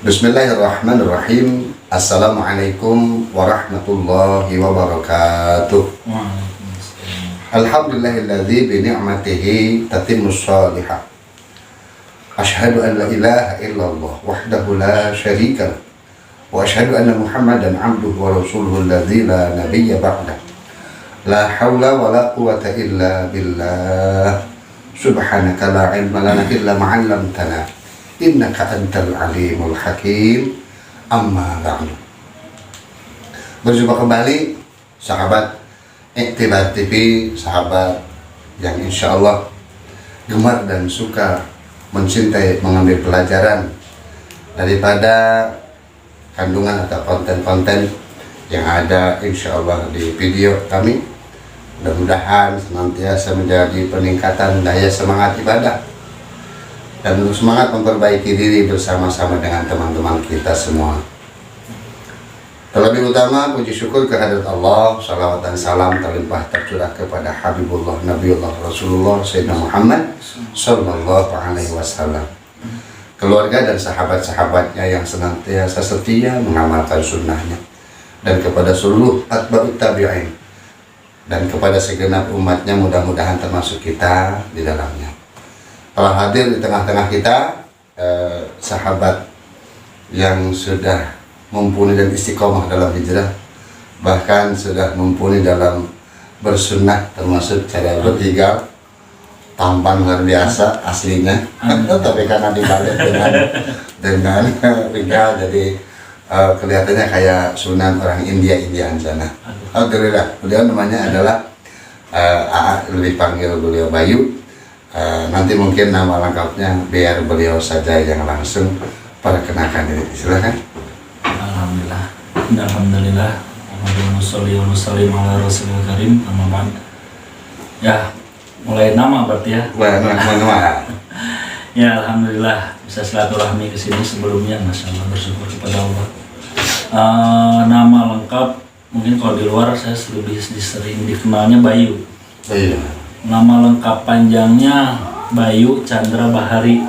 Bismillahirrahmanirrahim. Assalamualaikum warahmatullahi wabarakatuh. Alhamdulillahilladzi bi ni'matihi tatimmus shalihah. Asyhadu an la ilaha illallah wahdahu la syarika lah. Wa asyhadu anna Muhammadan 'abduhu wa rasuluhu alladzi la nabiyya ba'dah. La haula wa la quwwata illa billah. Subhanaka la ilma lana illa ma 'allamtana. Innaka antal alimul hakim. Amma ba'du. Berjumpa kembali sahabat Iktibar TV, sahabat yang insya Allah gemar dan suka mencintai mengambil pelajaran daripada kandungan atau konten-konten yang ada insya Allah di video kami. Mudah-mudahan senantiasa menjadi peningkatan daya semangat ibadah dan untuk semangat memperbaiki diri bersama-sama dengan teman-teman kita semua. Terlebih utama puji syukur kehadirat Allah, salawat dan salam terlimpah tercurah kepada Habibullah Nabiullah Rasulullah Sayyidina Muhammad Sallallahu Alaihi Wasallam, keluarga dan sahabat-sahabatnya yang senantiasa setia mengamalkan sunnahnya, dan kepada seluruh atba'ut tabi'in, dan kepada segenap umatnya, mudah-mudahan termasuk kita di dalamnya. Telah hadir di tengah-tengah kita sahabat yang sudah mumpuni dan istiqomah dalam hijrah, bahkan sudah mumpuni dalam bersunnah, termasuk cara bertiga, tampan luar biasa aslinya, tapi karena dibalik dengan tinggal jadi kelihatannya kayak Sunan orang Indiaan sana. Alhamdulillah, beliau namanya adalah AA, lebih panggil beliau Bayu. Nanti mungkin nama lengkapnya biar beliau saja yang langsung perkenalkan diri. Silakan. Alhamdulillah. Allahumma sholli wa sallim ala rasulil karim. Amma ba'd. Ya, mulai nama berarti ya. Nama. Ya, alhamdulillah bisa silaturahmi ke sini sebelumnya, Masya Allah, bersyukur kepada Allah. Nama lengkap mungkin kalau di luar saya lebih sering dikenalnya Bayu. Bayu. Nama lengkap panjangnya Bayu Chandra Bahari.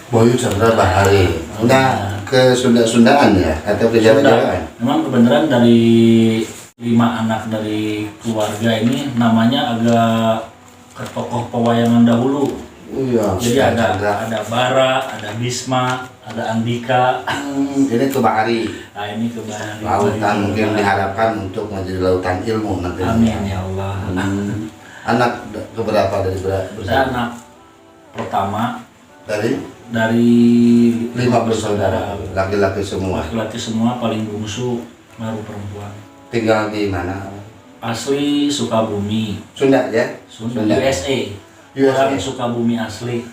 Bayu Chandra Bahari. Nah, ke Sunda-Sundaan ya atau ke Jawa-Jawaan? Memang kebenaran dari 5 anak dari keluarga ini namanya agak ke tokoh pewayangan dahulu. Iya. Jadi ada Bara, ada Bisma, ada Andika. Ini ke Bahari. Nah, ini ke Bahari. Lautan mungkin diharapkan untuk menjadi lautan ilmu nanti. Amin ya Allah. Anak keberapa dari Saya anak pertama dari 5 bersaudara, laki-laki semua. Laki-laki semua, paling bungsu baru perempuan. Tinggal di mana? Asli Sukabumi. Sunda ya? Sunda. USA. Orang Sukabumi asli.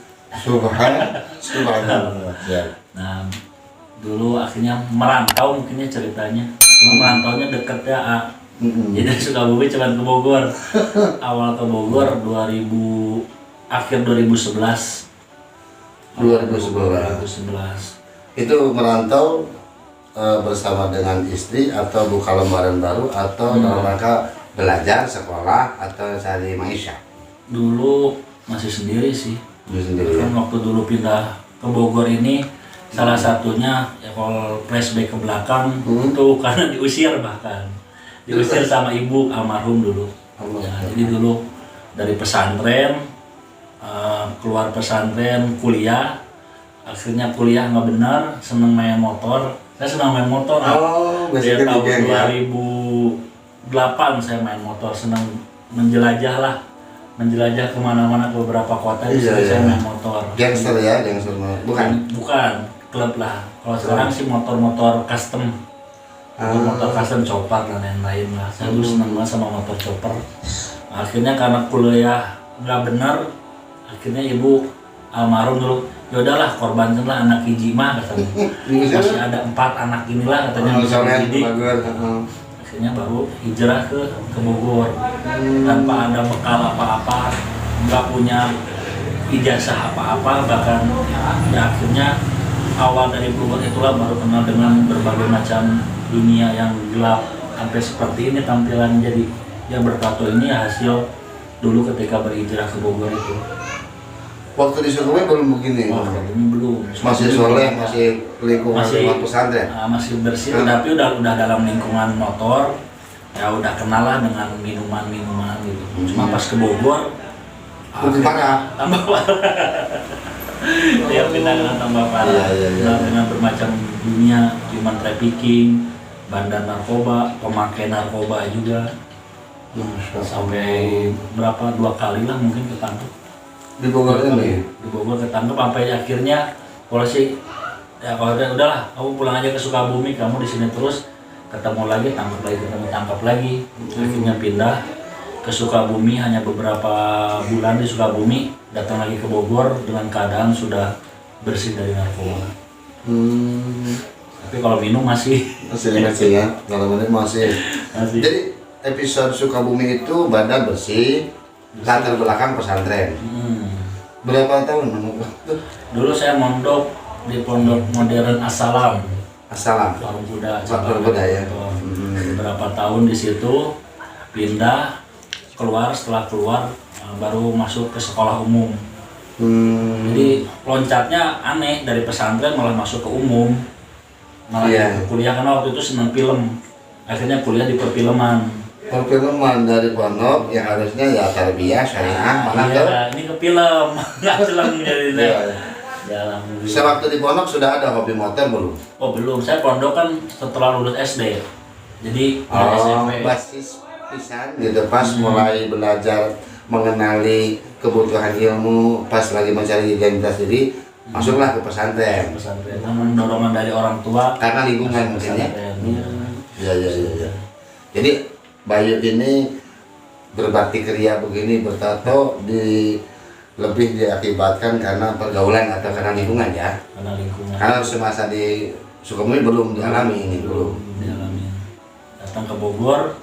Subhanallah. Nah, dulu akhirnya merantau mungkinnya ceritanya. Merantaunya deket ya. Jadi Sukabumi cuma ke Bogor. Awal ke Bogor akhir 2011. 2011. Itu merantau bersama dengan istri atau buka lembaran baru atau dalam rangka belajar, sekolah atau cari maisha? Dulu masih sendiri sih. Sendiri. Kan waktu dulu pindah ke Bogor ini salah satunya ya kalau flashback ke belakang itu karena diusir, bahkan diusir sama ibu almarhum dulu. Ya, jadi dulu dari pesantren keluar pesantren kuliah, akhirnya kuliah nggak benar, seneng main motor. Saya senang main motor. Dari tahun 2008 saya main motor, senang menjelajah kemana-mana ke beberapa kota. Saya main motor. Gangster ya, gangster bukan klub lah. Kalau sekarang sih motor custom, motor custom chopper dan lain-lain lah. Saya dulu senang banget sama motor chopper. Akhirnya karena kuliah nggak benar, akhirnya ibu almarhum dulu, yaudahlah korbankanlah anak Ijima katanya. Masih ada 4 anak inilah katanya bisa dididik. Akhirnya baru hijrah ke Bogor tanpa ada bekal apa-apa, nggak punya ijazah apa-apa, bahkan ya akhirnya awal dari Bogor itulah baru kenal dengan berbagai macam dunia yang gelap sampai seperti ini tampilan. Jadi yang bertato ini hasil dulu ketika berhijrah ke Bogor itu. Waktu di Sukabumi belum begini. Oh, belum. Masih soleh, masih lingkungan pesantren. Masih bersih, tapi udah dalam lingkungan motor. Ya udah kenal lah dengan minuman gitu. Cuma pas ke Bogor, Lebih parah. tambah parah. Dia pindah dengan tambah parah. Iya. Dengan bermacam dunia, human trafficking, bandar narkoba, pemakai narkoba juga. Sampai berapa 2 kali lah mungkin ketangkep. Di Bogor ini. Di Bogor ketangkep sampai akhirnya polisi ya kalau udahlah kamu pulang aja ke Sukabumi, kamu di sini terus, ketemu lagi tangkap lagi. Akhirnya pindah ke Sukabumi, hanya beberapa bulan di Sukabumi, datang lagi ke Bogor dengan keadaan sudah bersih dari narkoba. Tapi kalau minum masih ya, kalau minum masih. masih. Jadi episode Sukabumi itu badan bersih, latar belakang pesantren. Berapa tahun menunggu? Dulu saya mondok di Pondok Modern Assalam. Warung Buddha. Ya. Beberapa tahun di situ, pindah, setelah keluar baru masuk ke sekolah umum. Jadi loncatnya aneh, dari pesantren malah masuk ke umum, malah kuliah karena waktu itu senang film. Akhirnya kuliah di perfilman dari pondok yang harusnya ya tarbiyah syariah malah ini ke film nggak film jadinya. Ya, sewaktu di pondok sudah ada hobi motor belum? Oh belum, saya pondok kan setelah lulus SD, jadi SMP. Basis pisan gitu pas mulai belajar mengenali kebutuhan ilmu, pas lagi mencari identitas diri, masuklah ke pesantren. Namun dorongan dari orang tua karena lingkungan mungkin ya. Jadi Bayu ini berbakti kriya begini, bertato lebih diakibatkan karena pergaulan atau karena lingkungan ya. Karena semasa di Sukabumi belum dialami ini dialami. Datang ke Bogor,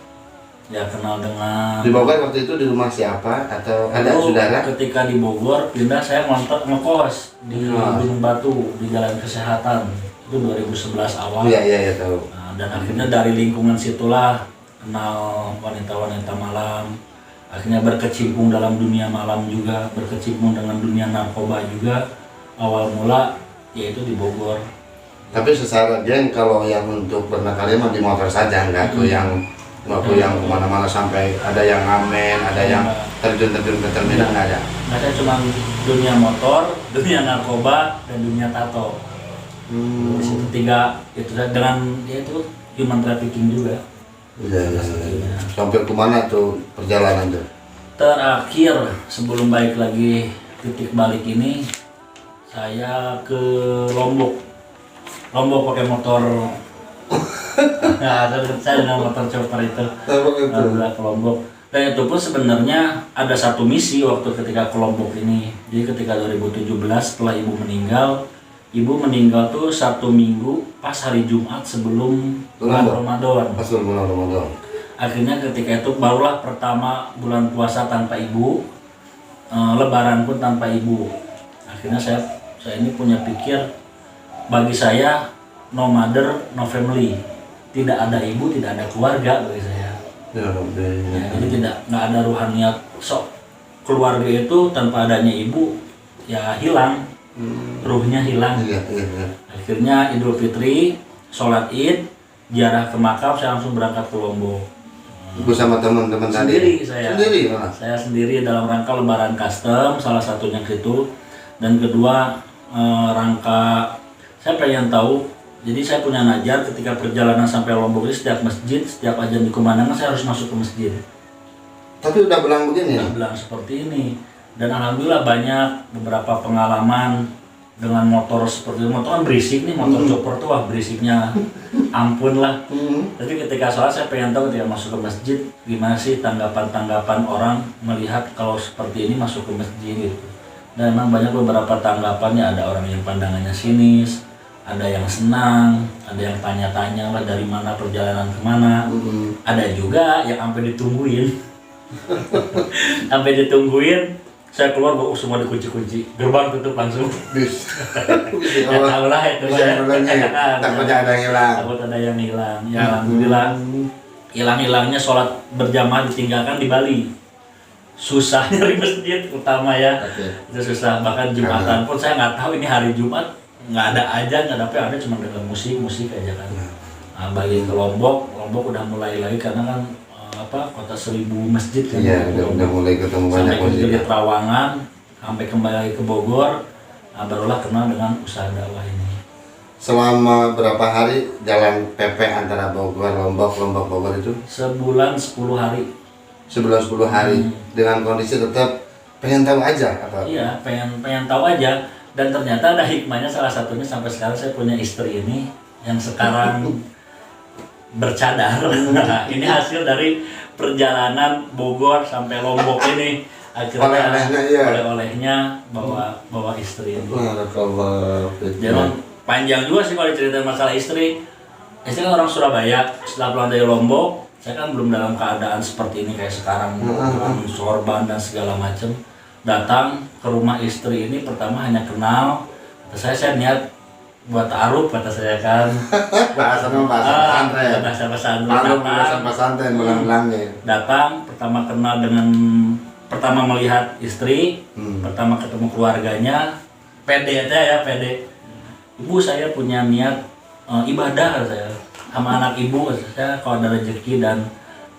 ya kenal dengan. Di Bogor waktu itu di rumah siapa atau ada saudara? Ketika di Bogor pindah, saya ngontrak ngekos di Gunung Batu di Jalan Kesehatan. Itu 2011 awal. Iya tahu. Nah, dan akhirnya dari lingkungan situlah kenal wanita-wanita malam, akhirnya berkecimpung dalam dunia malam juga, berkecimpung dengan dunia narkoba juga. Awal mula yaitu di Bogor. Tapi secara geng kalau yang untuk bernakalnya mah di motor saja, nggak tuh yang kemana-mana sampai ada yang ngamen, ada yang terjun ke terminal, nggak ada. Nah, saya cuma dunia motor, dunia narkoba, dan dunia tato. Di situ 3 itu dengan yaitu human trafficking juga. Iya. Sampai kemana tuh perjalanan tuh? Terakhir sebelum balik lagi titik balik ini, saya ke Lombok pakai motor. Nah, saya dengan motor chopper itu. Ke Lombok. Dan itu pun sebenarnya ada satu misi waktu ketika ke Lombok ini. Jadi ketika 2017 setelah ibu meninggal tuh 1 minggu pas hari Jumat sebelum bulan Ramadan. Akhirnya ketika itu barulah pertama bulan puasa tanpa ibu, Lebaran pun tanpa ibu. Akhirnya saya ini punya pikir, bagi saya no mother no family, tidak ada ibu tidak ada keluarga bagi saya. Jadi nggak ada ruhaniyat keluarga itu tanpa adanya ibu ya hilang. Ruhnya hilang. Akhirnya Idul Fitri, sholat Id, ziarah ke makam, saya langsung berangkat ke Lombok. Bersama teman-teman sendiri tadi? Saya sendiri dalam rangka lebaran custom, salah satunya itu. Dan kedua rangka saya pengen tahu. Jadi saya punya najar ketika perjalanan sampai Lombok ini, setiap masjid, setiap azan dikumandangkan saya harus masuk ke masjid. Tapi udah belang begini? Udah belang seperti ini. Dan alhamdulillah banyak beberapa pengalaman dengan motor seperti itu. Motor kan berisik nih, motor chopper tuh berisiknya ampun lah. Tapi ketika sholat saya pengen tahu ketika masuk ke masjid gimana sih tanggapan orang melihat kalau seperti ini masuk ke masjid gitu. Dan memang banyak beberapa tanggapannya, ada orang yang pandangannya sinis, ada yang senang, ada yang tanya-tanya lah dari mana perjalanan kemana. Ada juga yang sampai ditungguin. Saya keluar semua dikunci-kunci, gerbang tutup langsung. Ya tahu lah itu. Takut ada yang hilang. Ya alhamdulillah hilang-hilangnya sholat berjamaah ditinggalkan di Bali. susah nyari masjid utama ya. Oke. Itu susah, bahkan Jumatan pun saya nggak tahu ini hari Jumat nggak ada aja, nggak ada cuma dengan musik aja kan. Nah, bagi ke Lombok udah mulai lagi karena kan kota 1000 masjid kan. Iya, udah mulai ketemu banyak sampai masjid. ke Trawangan, sampai kembali lagi ke Bogor, barulah kenal dengan usaha dakwah ini. Selama berapa hari jalan PP antara Bogor, Lombok, Bogor itu? Sebulan 10 hari. Sebulan 10 hari dengan kondisi tetap pengen tahu aja apa? Iya, pengen tahu aja, dan ternyata ada hikmahnya. Salah satunya sampai sekarang saya punya istri ini yang sekarang bercadar. Nah, ini hasil dari perjalanan Bogor sampai Lombok ini. Akhirnya oleh-olehnya bawa istri ini. Barakallah. Jangan panjang juga sih kalau diceritain masalah istri. Istri kan orang Surabaya. Setelah pulang dari Lombok, saya kan belum dalam keadaan seperti ini kayak sekarang dengan sorban dan segala macam. Datang ke rumah istri ini pertama hanya kenal. Kata saya niat buat ta'aruf, kata saya kan. bahasa pesantren. Bahasa pesantren. Datang pertama kenal pertama melihat istri, pertama ketemu keluarganya, pede aja ya, pede. Ibu, saya punya niat ibadah saya sama anak ibu. Saya kalau ada rezeki dan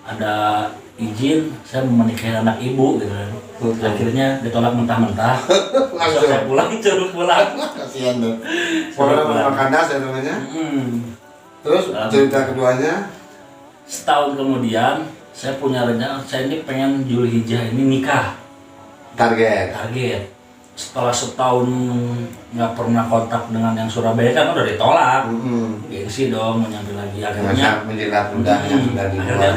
ada izin, saya mau menikahi anak ibu gitu kan. Akhirnya ditolak mentah-mentah. Langsung saya suruh pulang. Kasihan tuh. Orang makan nasi namanya. Terus cerita keduanya? Setahun kemudian saya punya rencana, saya ini pengen Zulhijjah ini nikah. Target. Setelah setahun nggak pernah kontak dengan yang Surabaya kan udah ditolak. Gengsi dong mau nyampe lagi. Akhirnya menjilat ludahnya sudah dibuat. Akhirnya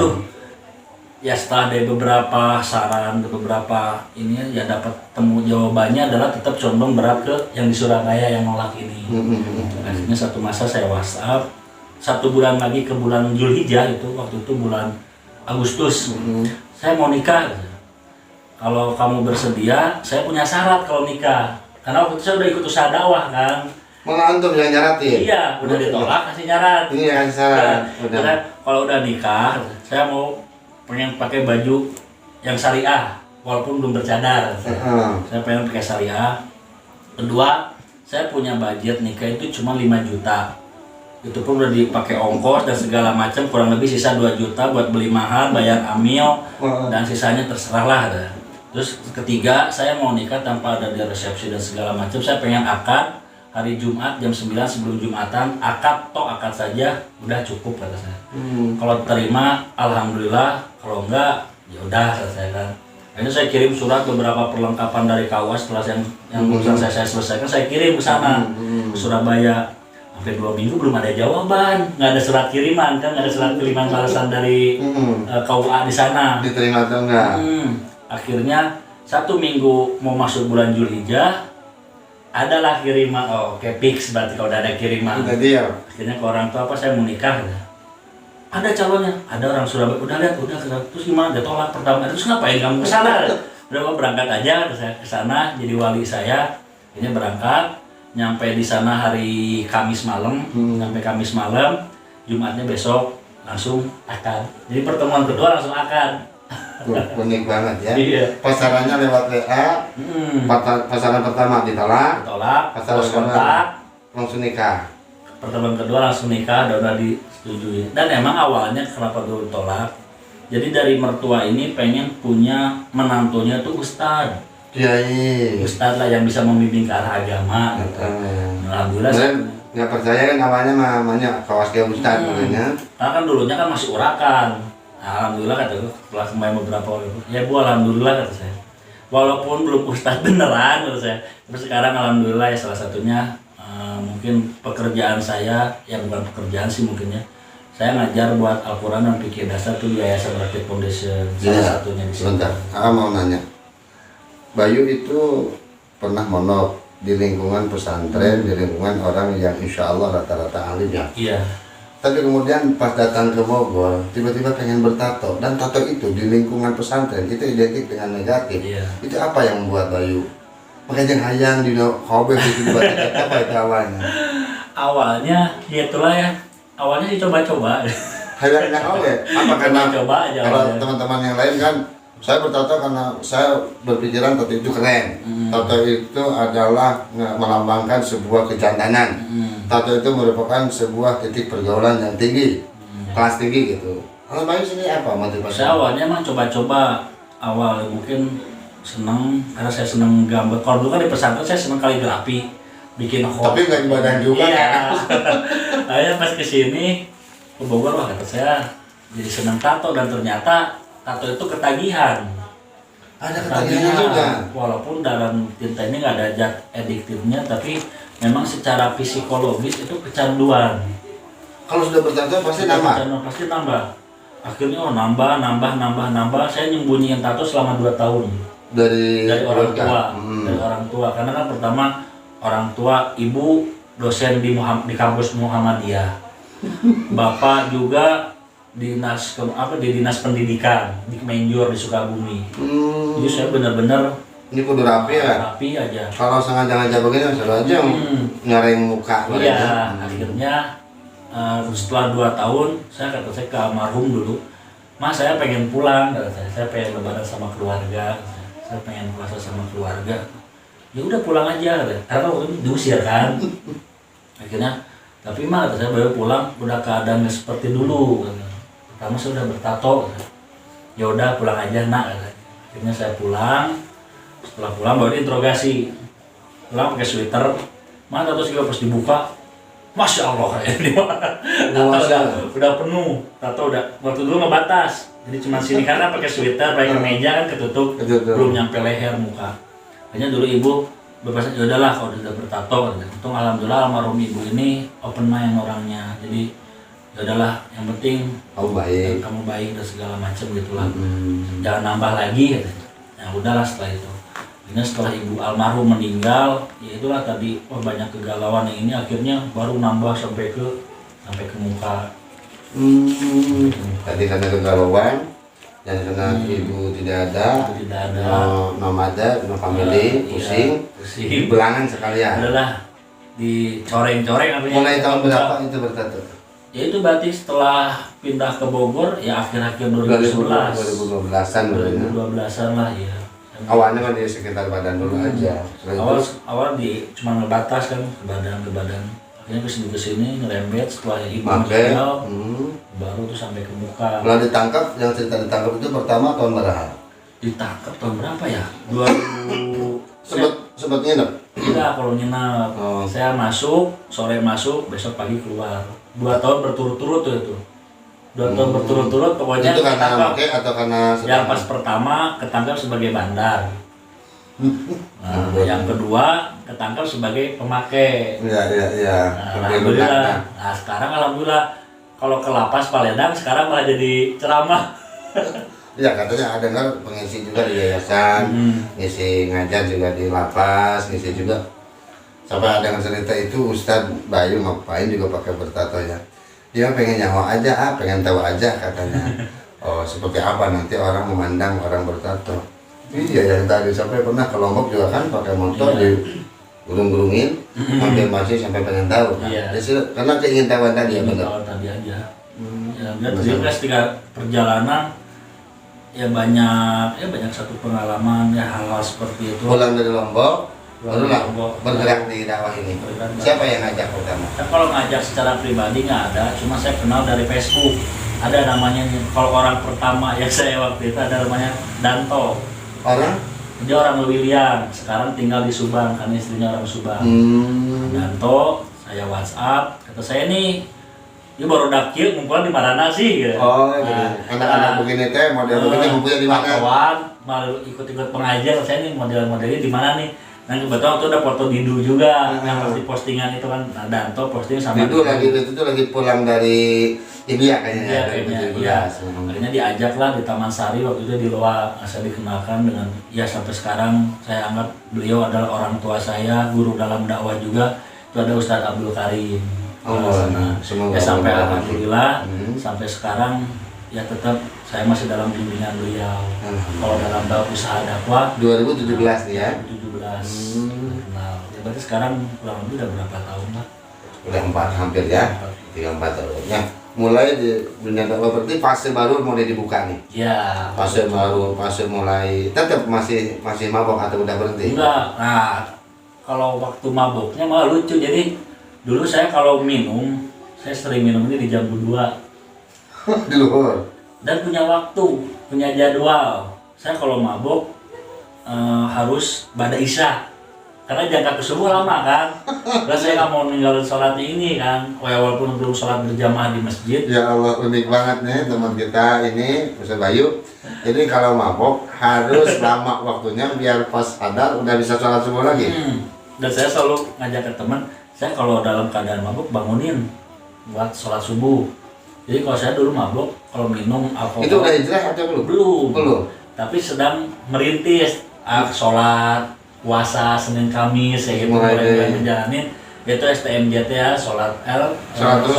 ya setelah dari beberapa saran, beberapa ini ya dapat temu jawabannya adalah tetap condong berat ke yang di Surabaya yang nolak ini. Akhirnya satu masa saya WhatsApp, 1 bulan lagi ke bulan Zulhijjah, itu waktu itu bulan Agustus, saya mau nikah. Kalau kamu bersedia, saya punya syarat kalau nikah. Karena waktu itu saya udah ikut usaha dakwah kan. Malah antum yang nyaratin? Iya, udah ditolak kasih syarat. Ini kasih syarat. Karena kalau udah nikah, saya mau pengen pakai baju yang syariah, walaupun belum bercadar. Saya pengen pakai syariah. Kedua, saya punya budget nikah itu cuma 5 juta. Itu pun udah dipakai ongkos dan segala macam, kurang lebih sisa 2 juta buat beli mahar, bayar amil, dan sisanya terserah lah. Terus ketiga, saya mau nikah tanpa ada di resepsi dan segala macam. Saya pengen akad hari Jumat jam 9 sebelum Jumatan, akad saja udah cukup, kata saya. Kalau terima alhamdulillah, kalau enggak ya udah, kata saya kan. Ini saya kirim surat beberapa perlengkapan dari KUA setelah yang urusan saya selesaikan, saya kirim ke sana, ke Surabaya. Hampir 2 minggu belum ada jawaban, nggak ada surat kiriman kan, nggak ada surat kiriman balasan dari KUA di sana. Diterima atau enggak? Akhirnya 1 minggu mau masuk bulan Zulhijjah, adalah kiriman. Kayak fix berarti kalau udah ada kiriman. Akhirnya ke orang tua, saya mau nikah. Ada calonnya, ada orang Surabaya, udah lihat, terus gimana? Dia tolak pertama, terus ngapain kamu kesana? Udah berangkat aja, saya kesana jadi wali saya. Ini berangkat, nyampe di sana hari Kamis malam, Jumatnya besok langsung akad. Jadi pertemuan kedua langsung akad. Unik banget ya. Iya. Pasarannya lewat WA. Pasaran pertama ditolak. Pasaran kontak langsung nikah. Pertemuan kedua langsung nikah, dan udah disetujui. Dan emang awalnya kenapa dulu tolak? Jadi dari mertua ini pengen punya menantunya tuh ustad. Kiai. Ustad lah yang bisa membimbing ke arah agama. Alhamdulillah. Nggak percaya kan awalnya namanya kawas kiai ustad namanya. Karena kan dulunya kan masih urakan. Alhamdulillah, kata gue, setelah kemarin beberapa waktu, ya Bu, alhamdulillah, kata saya. Walaupun belum ustadz beneran, kata saya. Tapi sekarang alhamdulillah ya, salah satunya mungkin pekerjaan saya, ya bukan pekerjaan sih mungkin ya. Saya ngajar buat Al-Quran dan Fikih Dasar tuh di Yayasan Rakit Foundation, salah satunya di sini. Sebentar, mau nanya. Bayu itu pernah mondok di lingkungan pesantren, di lingkungan orang yang insya Allah rata-rata alim ya? Iya. Tapi kemudian pas datang ke Bogor, tiba-tiba pengen bertato, dan tato itu di lingkungan pesantren itu identik dengan negatif. Iya. Itu apa yang membuat Bayu? Makanya hayang di hobi itu buat apa itu awalnya? Awalnya, ya itulah ya. Awalnya dicoba-coba. Hayangnya apa? Apa karena coba aja kalau awalnya. teman-teman yang lain kan Saya bertato karena saya berpikiran tato itu keren. Tato itu adalah melambangkan sebuah kejantanan. Tato itu merupakan sebuah titik pergaulan yang tinggi, kelas tinggi gitu. Kalau Bayu sini apa motivasi? Saya awalnya emang coba-coba awal mungkin seneng karena saya seneng gambar. Kalau dulu kan di pesantren saya seneng kaligrafi, bikin Tapi nggak di badan juga iya. kan? Akhirnya pas kesini ke Bogor, wah kata saya jadi seneng tato, dan ternyata tato itu ketagihan. Ada ketagihannya juga. Walaupun dalam tinta ini nggak ada zat adiktifnya, tapi memang secara psikologis itu kecanduan. Kalau sudah bertato pasti nambah. Kecanduan pasti nambah. Akhirnya nambah. Saya nyembunyiin tato selama 2 tahun Dari orang keluarga. tua. Dari orang tua. Karena kan pertama orang tua, ibu dosen di kampus Muhammadiyah. Bapak juga dinas pendidikan di Kemenjor di Sukabumi. Jadi saya benar-benar Ini kudu rapi ya. rapi aja. Kalau sengaja-ngaja begini selalu aja ngareng muka. Iya, akhirnya setelah 2 tahun saya ke almarhum dulu, Mas saya pengen pulang, kata saya pengen lebaran sama keluarga, saya pengen puasa sama keluarga. Ya udah pulang aja, kata. Karena waktu itu diusir kan. Akhirnya, tapi mah kata saya baru pulang udah keadaannya seperti dulu. Kata. Pertama saya udah bertato, kata. Ya udah pulang aja nak, kata. Akhirnya saya pulang. Setelah pulang baru diinterogasi, pulang pakai sweater, mana tato juga pas dibuka, Masya Allah kayak ini udah penuh, tato udah waktu dulu ngebatas, jadi cuma sini karena pakai sweater, pakai kemeja kan ketutup, belum nyampe leher muka. Hanya dulu ibu berpesan, ya udahlah kalau udah bertato, untung alhamdulillah almarhum ibu ini open mind orangnya, jadi ya udahlah yang penting kamu baik dan segala macam gitulah, jangan nambah lagi, katanya. Ya udahlah setelah itu. Ini setelah ibu almarhum meninggal, ya itulah tadi banyak kegalauan yang ini akhirnya baru nambah sampai ke muka. Tadi karena kegalauan dan karena ibu tidak ada, no family, pusing, belangan sekalian. Adalah dicoreng-coreng apa ya? Mulai tahun berapa itu bertato? Ya itu berarti setelah pindah ke Bogor ya akhir-akhir 2011. 2012-an 2012-an lah ya. Awalnya kan di sekitar badan dulu aja. Awal cuma ngebatas kan ke badan. Akhirnya kesini ngerembet setelah ibu meninggal, baru tuh sampai ke muka. Kalau ditangkap, yang cerita ditangkap itu pertama tahun berapa? Ditangkap tahun berapa ya? 2000. Sempat nginep? Iya kalau nginep. Saya masuk, sore masuk, besok pagi keluar. 2 tahun berturut-turut tuh itu. 2 tahun berturut-turut pokoknya. Itu karena pakai atau karena yang pas pertama ketangkap sebagai bandar. Nah, yang kedua ketangkap sebagai pemakai. Iya. Nah, alhamdulillah. Nah, sekarang alhamdulillah kalau ke lapas Paledang sekarang malah jadi ceramah. Iya katanya ada nggak pengisi juga di yayasan, ngisi ngajar juga di lapas, ngisi juga. Sampai ada yang cerita itu Ustadz Bayu ngapain juga pakai bertato ya. Dia pengen nyawa aja, pengen tahu aja katanya. Oh seperti apa nanti orang memandang orang bertato. Iya yang tadi sampai pernah ke Lombok juga kan pakai motor di gulung-gulungin, hampir masih sampai pengen tahu. Nah, karena keingintahuan tadi ya benar. Tadi aja. Ya, jadi ketika perjalanan ya banyak satu pengalaman ya hal-hal seperti itu. Pulang dari Lombok, barulah bergerak di dakwah ini. Siapa yang ngajak pertama? Kalau ngajak secara pribadi nggak ada, cuma saya kenal dari Facebook. Ada namanya, kalau orang pertama yang saya waktu itu ada namanya Danto. Orang? Dia orang Lewiliang, sekarang tinggal di Subang, karena istrinya orang Subang. Danto, saya WhatsApp, kata saya nih, dia baru dakil, ngumpul di mana sih? Gitu. Oh, anak-anak begini teh, model begini ngumpulnya di mana? Kawan, malu ikut-ikut pengajar, saya nih model-modelnya di mana nih? Nah kebetulan waktu ada foto Didu juga, yang pasti postingan itu kan, Danto posting sama Didu lagi pulang dari India kayaknya. Iya. Akhirnya diajak lah di Taman Sari waktu itu di Loa, saya dikenalkan dengan ya sampai sekarang saya anggap beliau adalah orang tua saya, guru dalam dakwah juga. Itu ada Ustadz Abdul Karim. Ya sampai alhamdulillah sampai sekarang ya tetap saya masih dalam bimbingan beliau. Kalau dalam usaha dakwah 2017 nih ya. 2017. Nah, ya berarti sekarang kurang lebih udah berapa tahun lah? Udah 4 hampir ya. 3-4 tahun ya. mulai di dunia dakwah berarti fase baru mulai dibuka nih. Ya. Fase baru, fase mulai tetap masih mabok atau udah berhenti? Enggak. Nah, kalau waktu maboknya malah lucu. Jadi dulu saya kalau minum, saya sering minum ini di jam 2 Di luhur. dan punya waktu, punya jadwal. Saya kalau mabok harus pada isya. Karena jangka ke subuh lama kan. Terus saya nggak mau ninggalin sholat ini kan. Walaupun belum sholat berjamaah di masjid. Ya Allah, unik banget nih teman kita ini, Ustaz Bayu. Jadi kalau mabok harus lama waktunya biar pas sadar udah bisa sholat subuh lagi. Dan saya selalu ngajak ke teman, saya kalau dalam keadaan mabuk bangunin buat sholat subuh. Jadi kalau saya dulu mabuk, kalau minum alkohol. Itu udah hijrah atau belum? Belum. Tapi sedang merintis sholat puasa Senin Kamis kayak gitu, mulai menjalanin itu STMJT ya, sholat terus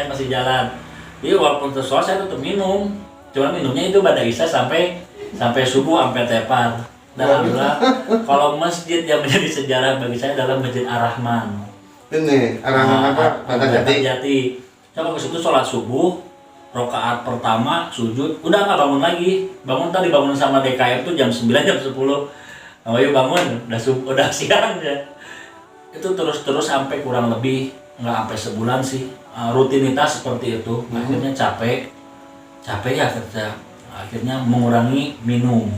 masih jalan. Jadi walaupun terus sholat saya tetap minum, cuma minumnya itu pada isya sampai subuh sampai tepar. Dan alhamdulillah kalau masjid yang menjadi sejarah bagi saya adalah Masjid Ar-Rahman. Ini Ar-Rahman apa? Pada Jati. Saya ke situ sholat subuh, rakaat pertama sujud, udah nggak bangun lagi. Bangun sama DKM tuh jam 9 jam 10. Ayo bangun, udah siang ya. Itu terus sampai kurang lebih nggak sampai sebulan sih, rutinitas seperti itu. Akhirnya capek ya kerja. Akhirnya mengurangi minum,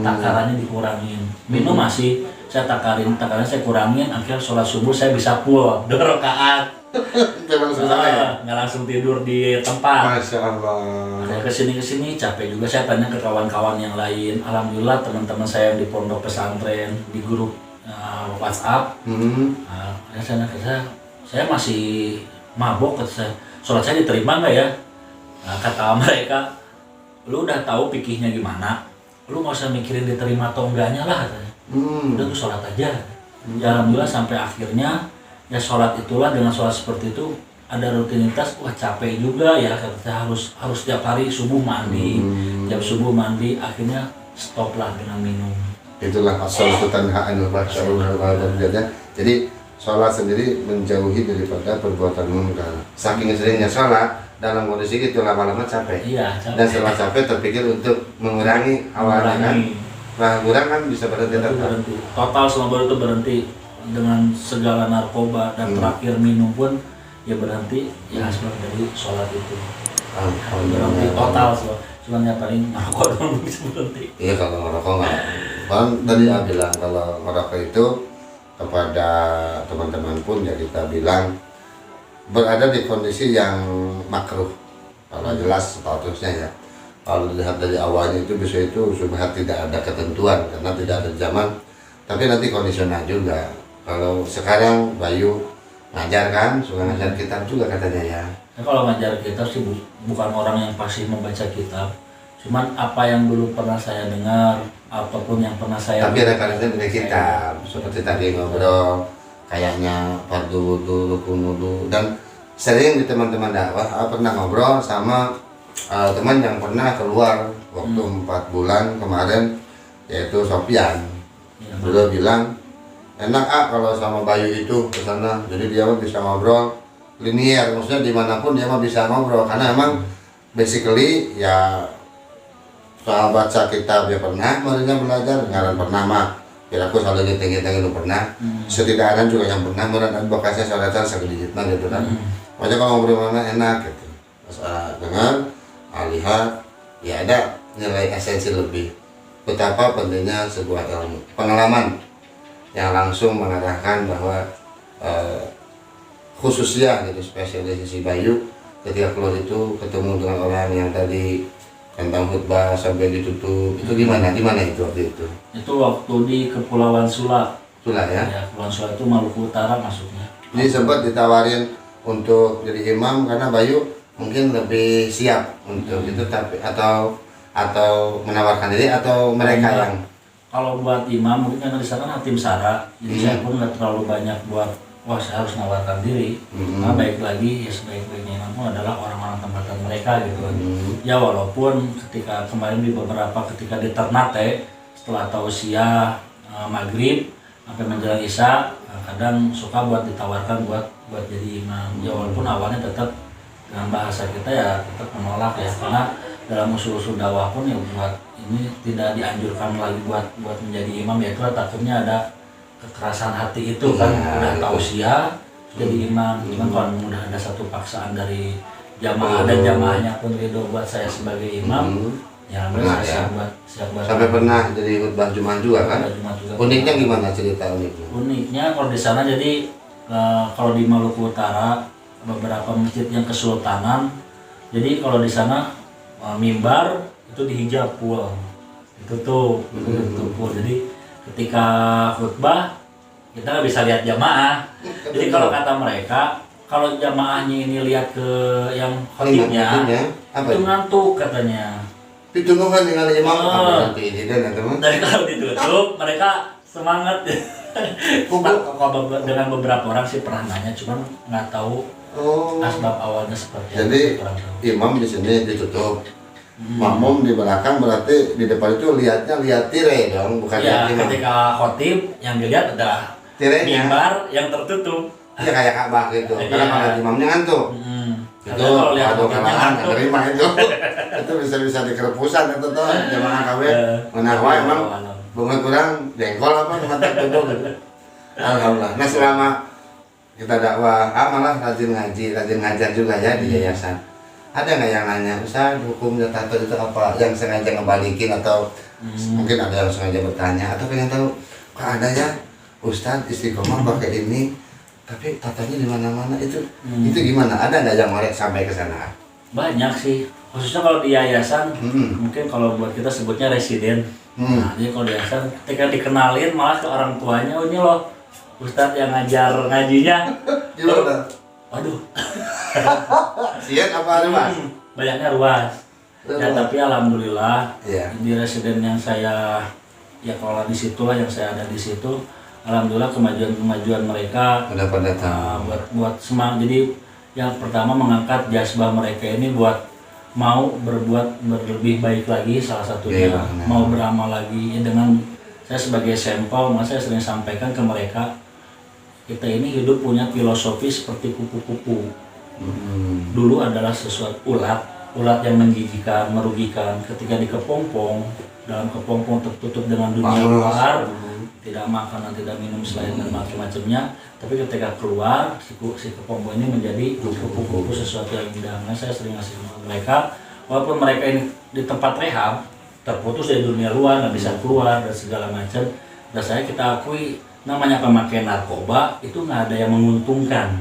takarannya dikurangin. Minum masih saya takarannya saya kurangin. Akhirnya sholat subuh saya bisa full 2 rakaat. Nggak langsung tidur di tempat. Masya Allah. Saya kesini capek juga. Saya tanya ke kawan-kawan yang lain. Alhamdulillah teman-teman saya yang di pondok pesantren di grup WhatsApp. Saya masih mabok. Sholat saya diterima nggak ya? Nah, kata mereka, lu udah tahu fikihnya gimana, lu nggak usah mikirin diterima atau enggaknya lah. Udah tuh sholat aja. Ya alhamdulillah sampai akhirnya ya sholat itulah, dengan sholat seperti itu ada rutinitas. Wah capek juga ya, kita harus tiap hari subuh mandi, jam subuh mandi. Akhirnya stop lah dengan minum. Itulah asal tanha anil fahsya'i. Jadi sholat sendiri menjauhi daripada perbuatan munkar. Saking seringnya sholat, dalam kondisi itu lama-lama capek. Iya, capek. Dan setelah capek terpikir untuk mengurangi awalnya kan. Nah, kurang kan bisa berhenti. Total selama baru itu berhenti dengan segala narkoba, dan terakhir minum pun ya berhenti ya sebab dari sholat itu. Berhenti total cuman ya paling ngerokok doang bisa berhenti. Iya, kalau ngerokok nggak. Kan tadi bilang kalau ngerokok itu kepada teman-teman pun ya kita bilang berada di kondisi yang makruh. Kalau jelas statusnya ya. Kalau dilihat dari awalnya itu bisa itu subhat, tidak ada ketentuan karena tidak ada zaman. Tapi nanti kondisional juga. Kalau sekarang Bayu ngajar kan, suka ngajar kitab juga katanya ya. Kalau ngajar kitab sih bukan orang yang pasti membaca kitab. Cuman apa yang dulu pernah saya dengar ataupun yang pernah saya. Tapi referensinya punya kitab, seperti tadi ngobrol, kayaknya fardu wudu, rukun wudu, dan sering di teman-teman dakwah pernah ngobrol sama teman yang pernah keluar waktu 4 bulan kemarin, yaitu Sofyan. Beliau bilang enak kalau sama Bayu itu ke sana, jadi dia mah bisa ngobrol linier, maksudnya dimanapun dia mah bisa ngobrol, karena emang basically ya soal baca kitab dia pernah, marinya belajar ngaran pernah mah, biar aku selalu tinggi-tinggi itu pernah, setidaknya juga yang pernah meran advokasi soal segedikit nah gitu kan, makanya kalau ngobrol mana enak gitu, dengar, lihat, ya ada nilai esensi lebih, betapa pentingnya sebuah ilmu, pengalaman yang langsung mengarahkan bahwa khususnya gitu spesialis si Bayu ketika keluar itu ketemu dengan orang yang tadi tentang khutbah sampai ditutup, itu di mana itu waktu itu? Itu waktu di Kepulauan Sula. Sula ya? Ya, Kepulauan Sula itu Maluku Utara masuknya. Jadi sempat ditawarin untuk jadi imam karena Bayu mungkin lebih siap untuk itu, tapi atau menawarkan diri atau mereka yang. Kalau buat imam mungkin karena di sana tim SARA, jadi saya pun nggak terlalu banyak buat saya harus menawarkan diri. Nah, baik lagi ya sebaik-baiknya imam pun adalah orang-orang tempatan mereka gitu. Ya walaupun ketika kemarin di beberapa ketika di Ternate setelah tausiah maghrib sampai menjelang isya, kadang suka buat ditawarkan buat jadi imam. Ya walaupun awalnya tetap dengan bahasa kita ya tetap menolak ya, karena dalam usul-usul dakwah pun ya buat ini tidak dianjurkan lagi buat menjadi imam, ya itu takutnya ada kekerasan hati itu kan, udah tausiah jadi imam. Cuman kalau udah ada satu paksaan dari jamaah dan jamaahnya pun ridho buat saya sebagai imam, ya alhamdulillah saya siap buat sampai pernah jadi khutbah Jumat juga kan? Uniknya gimana cerita uniknya? Uniknya kalau di sana jadi kalau di Maluku Utara beberapa masjid yang kesultanan, jadi kalau di sana mimbar itu dihijab full, ditutup, full. Jadi ketika khutbah kita nggak bisa lihat jamaah. Jadi kalau kata mereka, kalau jamaahnya ini lihat ke yang khotibnya, itu ngantuk katanya. Itu kan dengan imam nanti ini dan teman. Dari kalau ditutup mereka semangat. Dengan beberapa orang sih pernah nanya, cuman nggak tahu asbab awalnya seperti apa. Jadi imam di sini ditutup, makmum di belakang, berarti di depan itu lihat tire dong, bukan ya, imam. Ketika khotib yang dilihat ada mimbar yang tertutup. Ya kayak Ka'bah gitu. Karena kalau imamnya ngantuk. Itu kalau kalangan nggak terima itu. Itu bisa dikerepusan itu tuh jamaah KB. Menakwa emang bunga kurang jengkol apa mantap duduk gitu. Alhamdulillah. Nah selama kita dakwah, malah rajin ngaji, rajin ngajar juga ya di yayasan. Ada nggak yang nanya, Ustaz hukumnya tato itu apa? Yang sengaja ngebalikin atau mungkin ada yang sengaja bertanya atau pengen tahu kok ada ya Ustaz istiqomah pakai ini, tapi tatonya di mana-mana itu gimana? Ada nggak yang ngorek sampai ke sana? Banyak sih, khususnya kalau di yayasan, mungkin kalau buat kita sebutnya residen. Nah, jadi kalau di yayasan ketika dikenalin malah ke orang tuanya, oh ini loh Ustadz yang ngajar ngajinya. Gimana? Waduh. Sian apa ruas? Banyaknya ruas. Ya tapi alhamdulillah di residen yang saya ya kalau di situlah yang saya ada di situ, alhamdulillah kemajuan mereka udah pada buat semangat. Jadi yang pertama mengangkat jazbah mereka ini buat mau berbuat lebih baik lagi, salah satunya mau beramal lagi ya, dengan saya sebagai sampel, saya sering sampaikan ke mereka, kita ini hidup punya filosofi seperti kupu-kupu. Dulu adalah sesuatu ulat yang menjijikan, merugikan. Ketika dikepompong, dalam kepompong tertutup dengan dunia luar, tidak makan dan tidak minum selain dan macam-macamnya. Tapi ketika keluar, si kepompong ini menjadi kupu-kupu, sesuatu yang indah. Nah, saya sering ngasih ke mereka, walaupun mereka ini di tempat rehab, terputus dari dunia luar, nggak bisa keluar dan segala macam. Dan kita akui, namanya pemakai narkoba itu nggak ada yang menguntungkan.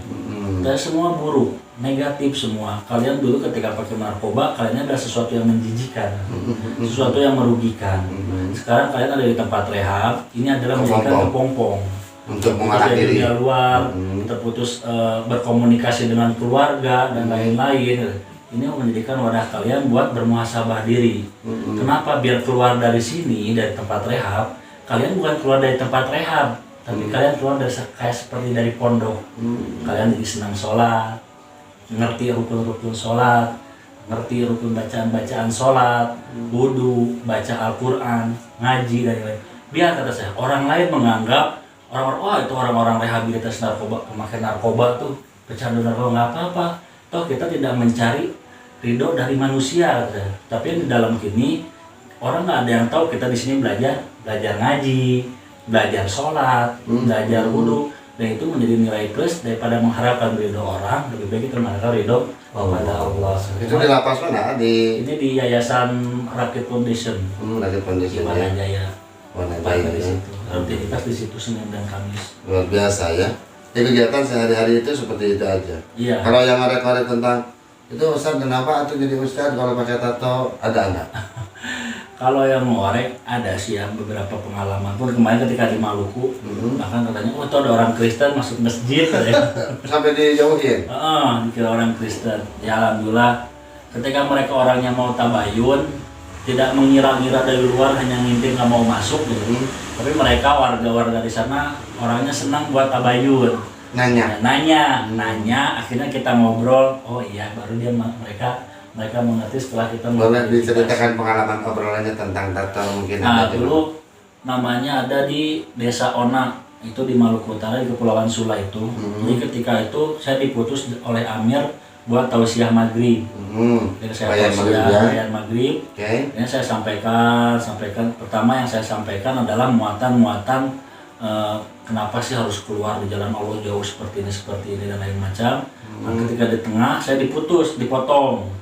Dan semua buruk, negatif semua. Kalian dulu ketika pakai narkoba, kalian ada sesuatu yang menjijikan, sesuatu yang merugikan. Sekarang kalian ada di tempat rehab, ini adalah menjadikan kepompong untuk mengalah diri dunia luar, terputus berkomunikasi dengan keluarga dan lain-lain. Ini menjadikan wadah kalian buat bermuhasabah diri. Kenapa? Biar keluar dari sini, dari tempat rehab, kalian bukan keluar dari tempat rehab, tapi kalian keluar dari kayak seperti dari pondok. Kalian jadi senang sholat, ngerti rukun-rukun sholat, ngerti rukun bacaan-bacaan sholat, wudu, baca Al-Quran, ngaji dan lain-lain. Biar kata saya, orang lain menganggap orang-orang, itu orang-orang rehabilitasi narkoba, pemakai narkoba tuh, pecandu narkoba, nggak apa-apa. Toh kita tidak mencari ridho dari manusia, tapi di dalam kini orang nggak ada yang tahu kita di sini belajar ngaji, belajar sholat, belajar wudu, dan itu menjadi nilai plus daripada mengharapkan ridho orang. Lebih baik kita mengharapkan ridho kepada Allah. Itu di lapas mana? Ini di Yayasan Rakit Foundation. Rakit Foundation. Di Wanajaya. Wanajaya di situ. Aktivitas di situ Senin dan Kamis. Luar biasa ya. Jadi kegiatan sehari-hari itu seperti itu aja. Iya. Kalau yang ngorek-ngorek tentang itu Ustaz kenapa atau jadi Ustaz kalau pakai tato ada enggak? Kalau yang ngorek ada sih yang beberapa pengalaman pun kemarin ketika di Maluku, bahkan katanya oh itu ada orang Kristen masuk masjid sampai dijauhin. Dikira orang Kristen. Ya alhamdulillah ketika mereka orangnya mau tabayun, tidak mengira-ngira dari luar, hanya ngintip nggak mau masuk gitu. Tapi mereka warga-warga di sana orangnya senang buat tabayun. Nanya, akhirnya kita ngobrol. Oh iya, baru dia mereka mengerti setelah kita. Boleh diceritakan pengalaman obrolannya tentang tato mungkin? Nah dulu namanya ada di Desa Ona, itu di Maluku Utara di Kepulauan Sula itu. Jadi ketika itu saya diputus oleh Amir buat tausiah maghrib. Jadi saya Bayan tausiah maghrib, ya. bayan maghrib. Oke. Ini saya sampaikan pertama yang saya sampaikan adalah muatan kenapa sih harus keluar di jalan Allah jauh seperti ini dan lain macam. Nah, ketika di tengah saya dipotong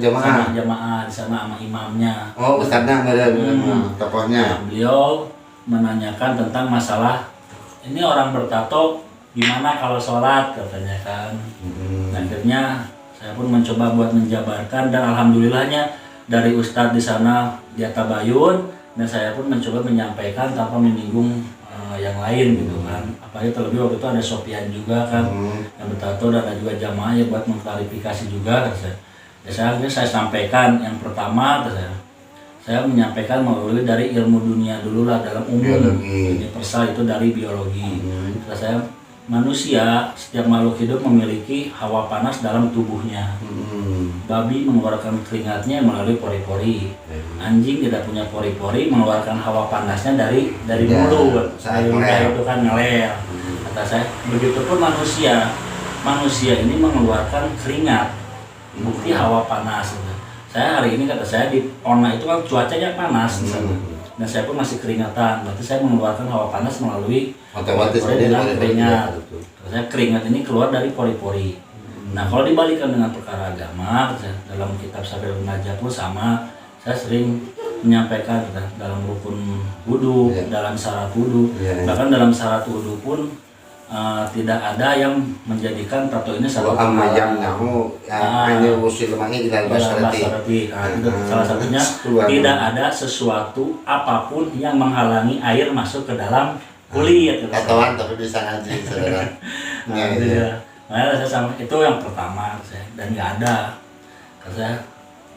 Jamaah. sama jamaah di sana sama imamnya. Oh, ustadznya ada tokohnya. Nah, beliau menanyakan tentang masalah ini orang bertato gimana kalau sholat katanya kan. Nah, akhirnya saya pun mencoba buat menjabarkan dan alhamdulillahnya dari ustadz di sana dia tabayun dan saya pun mencoba menyampaikan tanpa menyinggung yang lain gitu kan. Apalagi terlebih waktu itu ada Sofian juga kan yang bertato dan ada juga jamaah ya buat mengklarifikasi juga kan saya. Akhirnya saya sampaikan yang pertama saya menyampaikan melalui dari ilmu dunia dulu lah dalam umum. Universal itu dari biologi. Terus saya manusia setiap makhluk hidup memiliki hawa panas dalam tubuhnya. Babi mengeluarkan keringatnya melalui pori-pori. Anjing tidak punya pori-pori mengeluarkan hawa panasnya dari mulut. Dari mulut itu kan ngeler. Kata saya, begitupun manusia ini mengeluarkan keringat. Bukti hawa panas. Saya hari ini kata saya di Ona itu kan cuacanya panas di sana. Dan saya pun masih keringatan. Berarti saya mengeluarkan hawa panas melalui pori-pori dengan keringat. Saya keringat ini keluar dari pori-pori. Nah, kalau dibalikan dengan perkara agama, dalam kitab Sabil Najah pun sama, saya sering menyampaikan dalam rukun wudu, dalam syarat wudu, bahkan dalam syarat wudu pun tidak ada yang menjadikan tato ini satu amayam namu hanya usul lemahnya tidak basarati. Itu salah satunya tidak ada sesuatu apapun yang menghalangi air masuk ke dalam kulit. Tatoan tapi bisa ngaji saudara. Nah, saya sama itu yang pertama dan nggak ada. Kata saya,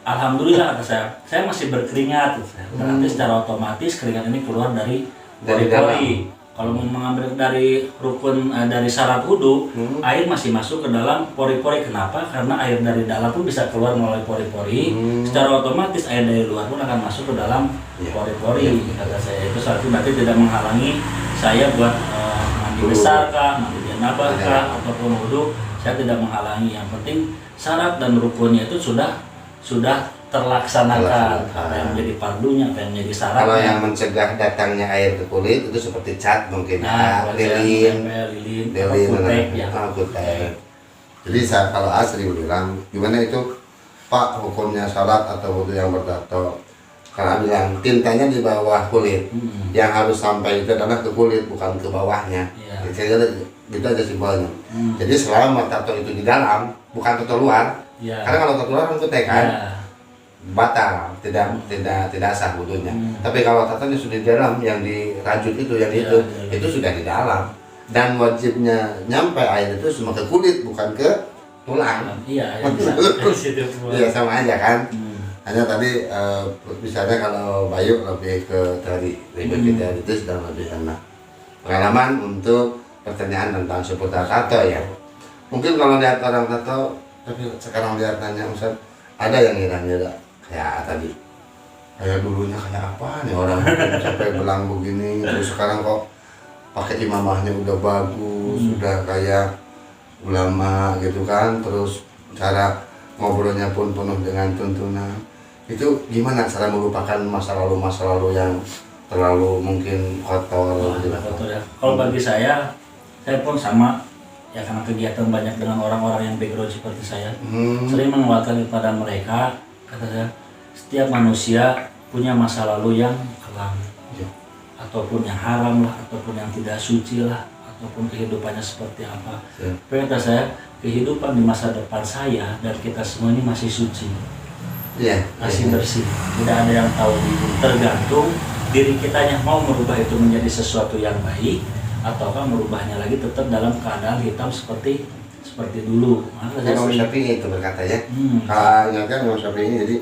alhamdulillah kata saya masih berkeringat. Berarti secara otomatis keringat ini keluar dari pori-pori. Kalau mengambil dari rukun dari syarat wudu, air masih masuk ke dalam pori-pori. Kenapa? Karena air dari dalam pun bisa keluar melalui pori-pori. Secara otomatis air dari luar pun akan masuk ke dalam pori-pori. Kata saya itu satu berarti tidak menghalangi saya buat mandi besar kah, mandi janabah kah, ataupun wudu. Saya tidak menghalangi. Yang penting syarat dan rukunnya itu sudah terlaksanakan. Apa yang menjadi fardunya, apa yang menjadi syaratnya. Kalau yang mencegah datangnya air ke kulit itu seperti cat mungkin, lilin, kutek. Jadi saya kalau asli bilang, gimana itu Pak hukumnya salat atau wudu yang bertato? Karena bilang tintanya di bawah kulit, yang harus sampai itu adalah ke kulit bukan ke bawahnya. Gitu aja simpelnya. Jadi selama tato itu di dalam, bukan tato luar. Karena kalau tato luar kan kutek kan. Batal, tidak sah wudunya. Tapi kalau tatonya sudah di dalam, yang dirajut itu, yang itu sudah di dalam. Dan wajibnya nyampe air itu cuma ke kulit, bukan ke tulang. Iya, sama aja kan. Hanya tadi misalnya kalau Bayu lebih ke dari itu sudah lebih enak. Pengalaman untuk pertanyaan tentang seputar tato ya. Mungkin kalau lihat orang tato, tapi sekarang lihat tanya Ustaz, ada yang ngira-ngira kayak tadi kayak dulunya kayak apa nih orang sampai belang begini, terus sekarang kok pakai imamahnya udah bagus, sudah kayak ulama gitu kan, terus cara ngobrolnya pun penuh dengan tuntunan. Itu gimana cara melupakan masa lalu yang terlalu mungkin kotor gitu. Ya. Kalau bagi saya pun sama ya, karena kegiatan banyak dengan orang-orang yang background seperti saya, sering menguatkan kepada mereka. Kata saya, setiap manusia punya masa lalu yang kelam, ataupun yang haram lah, ataupun yang tidak suci lah, ataupun kehidupannya seperti apa. Kata saya, kehidupan di masa depan saya dan kita semua ini masih suci, masih bersih. Tidak ada yang tahu itu. Tergantung diri kitanya mau merubah itu menjadi sesuatu yang baik, ataukah merubahnya lagi tetap dalam keadaan hitam seperti dulu. Imam Syafi'i itu berkata ya, kalau ingatkan Imam Syafi'i, jadi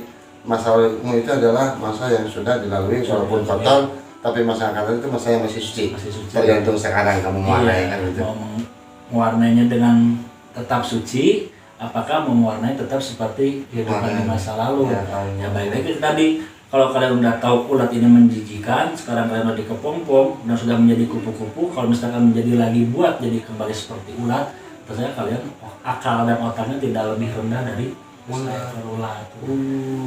masa lalu itu adalah masa yang sudah dilalui walaupun kotor, tapi masa akan itu masa yang masih suci. Tergantung sekarang kamu mewarnai kan gitu. Mau mewarnainya dengan tetap suci, apakah mewarnai tetap seperti kehidupan di masa lalu? Ya baik-baik tadi. Kalau kalian udah tahu ulat ini menjijikan, sekarang kalian udah dikepompong dan sudah menjadi kupu-kupu. Kalau misalkan menjadi lagi buat jadi kembali seperti ulat, kata saya kalian akal dan otaknya tidak lebih rendah dari seekor ular.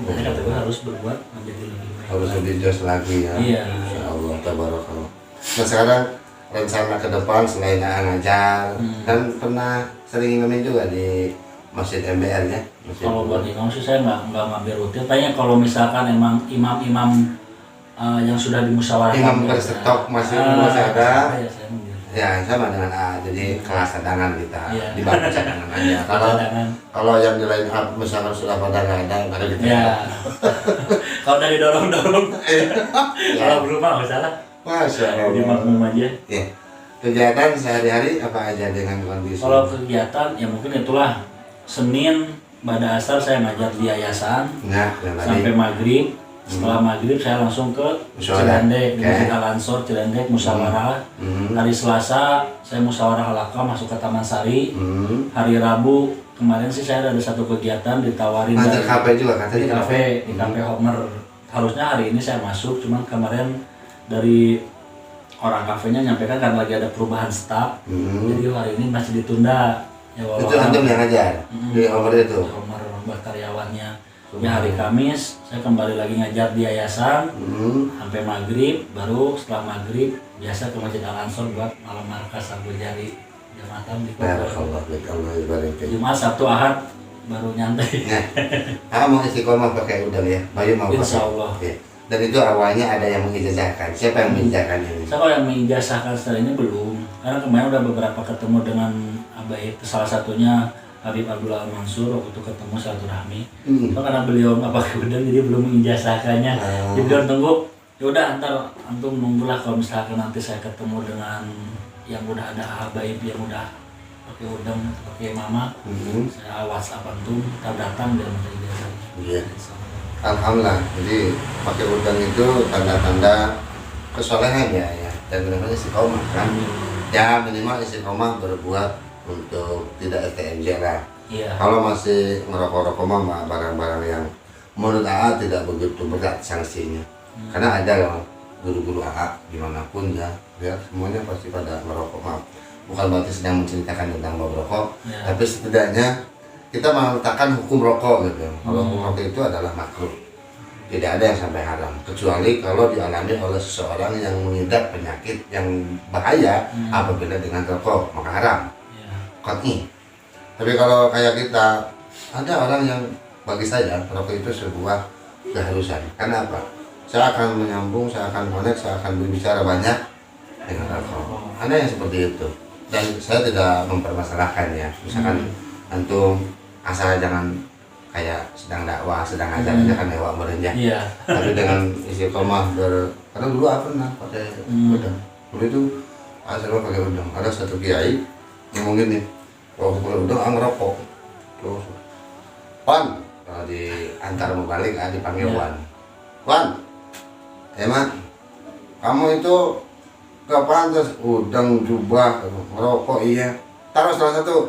Jadi kata gue harus berbuat menjadi lebih baik. Harus lebih jos lagi ya. Iya. Insya Allah, tabarakallah. Nah sekarang rencana ke depan selain ngajar dan pernah sering imam juga di Masjid MBR ya. Kalau buat imam sih saya nggak ngambil rutin. Tanya kalau misalkan emang imam-imam yang sudah dimusyawarahkan. Imam berstok masih ada. Ya, saya ambil. Ya sama dengan jadi kelas cadangan kita di bangku cadangan aja. Kalau yang di lain misalkan sudah pada nggak ada baru kita. Ya. Kalau dari dorong-dorong, kalau berubah nggak salah. Masya Allah. Jadi makmum aja. Ya. Kegiatan sehari-hari apa aja dengan kondisi? Kalau kegiatan ya mungkin itulah Senin pada asar saya ngajar di yayasan sampai maghrib. Setelah maghrib saya langsung ke Cilendek, di Masjid Al-Ansor Cilendek musyawarah. Hari Selasa saya musyawarah halaqah masuk ke Taman Sari. Hari Rabu kemarin sih saya ada satu kegiatan ditawarin dari kafe juga katanya. Di kafe Homer. Harusnya hari ini saya masuk, cuman kemarin dari orang kafenya nyampaikan karena lagi ada perubahan staf. Jadi hari ini masih ditunda. Ya, itu antum yang ngajar di Homer itu. Homer buat karyawannya. Ya hari Kamis saya kembali lagi ngajar di yayasan sampai maghrib, baru setelah maghrib biasa ke Masjid Al-Ansor buat malam markas Abu Jari Jumatan di Jumat, Sabtu, Ahad baru nyantai. Nah, mau istiqomah pakai udang ya, Bayu mau pakai. Insya Allah. Ya. Dan itu awalnya ada yang mengijazahkan. Siapa yang mengijazahkan ini? Saya kalau yang mengijazahkan setelah ini belum, karena kemarin udah beberapa ketemu dengan Abai, salah satunya Habib Abdullah Mansur waktu itu ketemu silaturahmi. Karena beliau nggak pakai udang jadi belum mengijazahkannya. Jadi beliau tunggu, yaudah antar antum nunggulah kalau misalkan nanti saya ketemu dengan yang udah ada Habib yang udah pakai udang, pakai mama, saya WhatsApp antum, kita datang dan minta ijazah. Iya. Alhamdulillah. Jadi pakai udang itu tanda-tanda kesolehan ya, dan benar-benar istiqomah kan. Ya minimal istiqomah berbuat untuk tidak STMJ lah. Iya. Kalau masih ngerokok-rokok mah barang-barang yang menurut AA tidak begitu berat sanksinya. Karena ada loh guru-guru AA dimanapun ya semuanya pasti pada merokok. Maaf, bukan berarti sedang menceritakan tentang merokok, tapi setidaknya kita meletakkan hukum rokok gitu. Kalau hukum rokok itu adalah makruh, tidak ada yang sampai haram kecuali kalau dialami oleh seseorang yang mengidap penyakit yang bahaya apabila dengan rokok maka haram. Tapi kalau kayak kita, ada orang yang bagi saya rokok itu sebuah keharusan. Karena apa? Saya akan menyambung, saya akan connect, saya akan berbicara banyak dengan rokok. Ada yang seperti itu. Dan saya tidak mempermasalahkannya. Misalkan antum asal jangan kayak sedang dakwah, sedang ajar aja kan lewat merenjah. Tapi dengan istiqomah karena dulu apa pernah pakai udang. Dulu itu asal pakai udang. Ada satu kiai ngomongin nih. Kalau udah ngerokok terus Wan, kalau di antar mau balik dipanggil Wan, emang kamu itu gak pantas udang jubah ngerokok. Iya, taruh salah satu,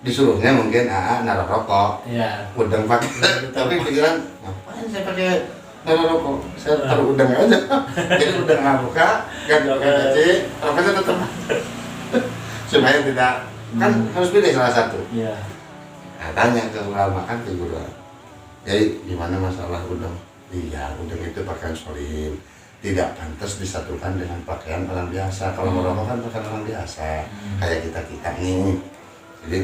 disuruhnya mungkin naruh rokok, udang pakai. Tapi pikiran ngapain saya pakai naruh rokok, saya taruh udang aja. Jadi udang nggak buka, ganti kecil, rokoknya tetap supaya tidak kan harus pilih salah satu. Nah, tanya ke ulama kan ke guru, jadi gimana masalah udang? Iya, udang itu pakaian solim, tidak pantas disatukan dengan pakaian orang biasa. Kalau merokok kan pakaian orang biasa, kayak kita nih. Jadi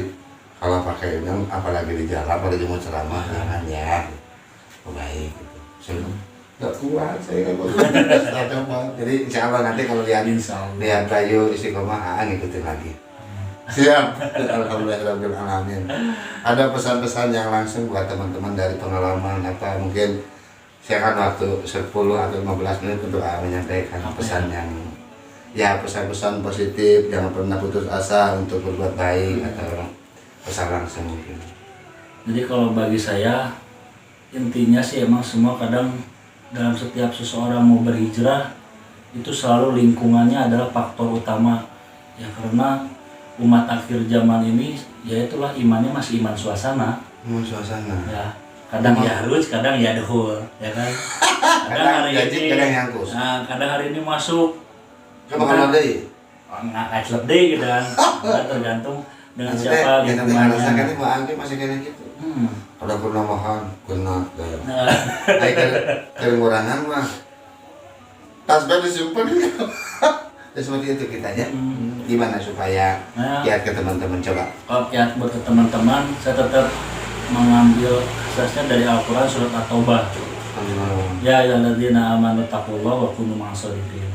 kalau pakai udang, apalagi di jalan, apalagi mau ceramah, jangan ya, baik gitu. Saya nggak kuat, saya nggak kuat. Jadi insya Allah nanti kalau lihat Bayu istiqomah, ngikutin lagi. Siap. Alhamdulillahirrahmanirrahim. Ada pesan-pesan yang langsung buat teman-teman dari pengalaman apa mungkin saya kan waktu 10 atau 15 menit untuk menyampaikan pesan yang pesan-pesan positif, jangan pernah putus asa untuk berbuat baik atau pesan langsung mungkin. Jadi kalau bagi saya intinya sih emang semua kadang dalam setiap seseorang mau berhijrah itu selalu lingkungannya adalah faktor utama ya, karena umat akhir zaman ini ya itulah imannya masih iman suasana. Ya, kadang ya harus, kadang ya dehul, ya kan. Kadang hari ini, kadang hari ini masuk. Coba kalau dari nggak kayak lebih gitu kan. Tergantung dengan siapa lingkungannya. Rasakan mau angke masih kayak gitu. Ada pernah mahan, kena gaya. Kerengurangan mah. Tas baru disimpan. Ya seperti itu kita ya. Gimana supaya kiat ke teman-teman coba? Kalau kiat buat ke teman-teman, saya tetap mengambil asasnya dari Al-Quran surat At-Taubah. Ya ayyuhalladzina amanu taqullaha wa kunu ma'as-shodiqin.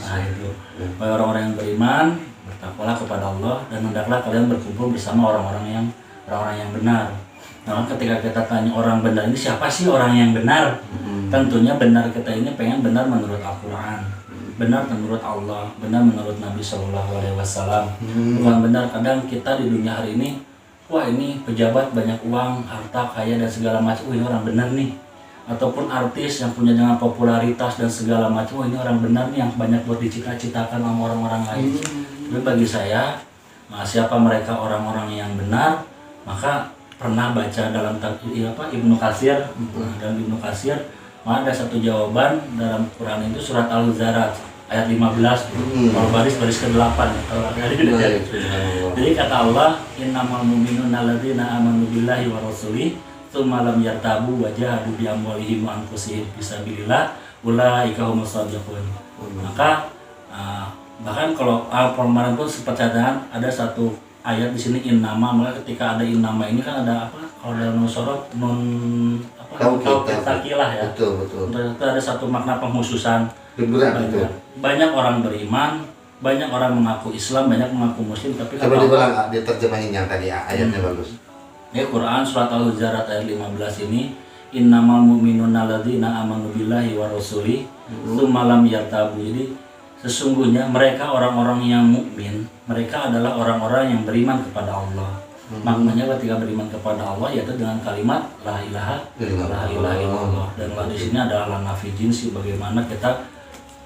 Nah itu, bagi orang-orang yang beriman, bertakwalah kepada Allah dan hendaklah kalian berkumpul bersama orang-orang yang benar. Nah, ketika kita tanya orang benar ini siapa sih orang yang benar? Tentunya benar kita ini pengen benar menurut Al-Quran, benar menurut Allah, benar menurut Nabi Shallallahu Alaihi Wasallam. Bukan benar kadang kita di dunia hari ini, wah ini pejabat banyak uang, harta, kaya dan segala macam, ini orang benar nih. Ataupun artis yang punya dengan popularitas dan segala macam, ini orang benar nih yang banyak buat dicita-citakan sama orang-orang lain. Jadi bagi saya, siapa mereka orang-orang yang benar, maka pernah baca dalam Ibnu Katsir dan Ibnu Katsir ada satu jawaban dalam Quran itu surat Al-Hujurat ayat 15 kalau baris ke-8 kalau jadi kata Allah innamal mu'minuna alladzina amanu billahi wa rasulih tsumma lam yartabu wa jahadu bi amwalihim wa anfusihim fisabilillah ulaika humus shadiqun. Maka bahkan kalau Al-Qur'an pun sepertinya ada satu ayat di sini innama, maka ketika ada innama ini kan ada apa? Kalau dalam sorot nun takilah ya. Betul. Itu ada satu makna penghususan. Banyak orang beriman, banyak orang mengaku Islam, banyak mengaku Muslim, tapi coba diulang diterjemahin yang tadi ayatnya bagus. Ya Quran surat Al-Hujurat ayat 15 ini innamal mu'minuna alladzina amanu billahi wa rasulih tsumma lam yartabu. Jadi sesungguhnya mereka orang-orang yang mukmin, mereka adalah orang-orang yang beriman kepada Allah. Maknanya ketika beriman kepada Allah yaitu dengan kalimat la ilaha illallah. Dan di sini adalah nafi jinsi, bagaimana kita